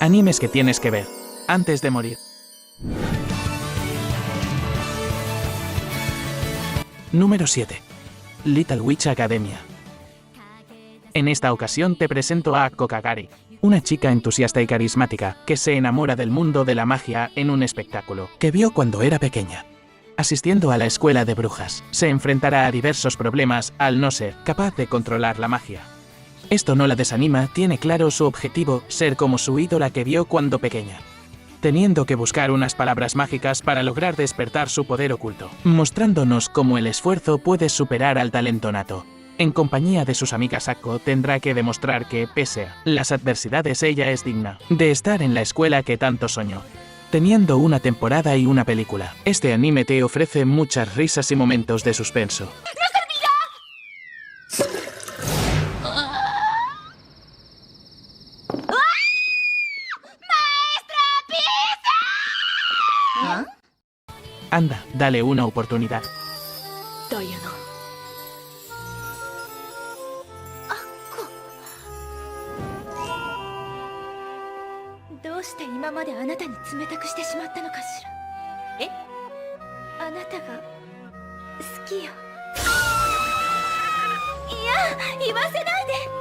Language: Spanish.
Animes que tienes que ver antes de morir. Número 7. Little Witch Academia. En esta ocasión te presento a Akko Kagari, una chica entusiasta y carismática que se enamora del mundo de la magia en un espectáculo que vio cuando era pequeña. Asistiendo a la escuela de brujas, se enfrentará a diversos problemas al no ser capaz de controlar la magia. Esto no la desanima, tiene claro su objetivo, ser como su ídola que vio cuando pequeña, teniendo que buscar unas palabras mágicas para lograr despertar su poder oculto, mostrándonos cómo el esfuerzo puede superar al talento nato. En compañía de sus amigas Akko tendrá que demostrar que, pese a las adversidades, ella es digna de estar en la escuela que tanto soñó. Teniendo una temporada y una película, este anime te ofrece muchas risas y momentos de suspenso. Anda, dale una oportunidad. ダイアナ。どうして今まであなたに冷たくしてしまったのかしら。え？あなたが好きよ。いや、言わせないで。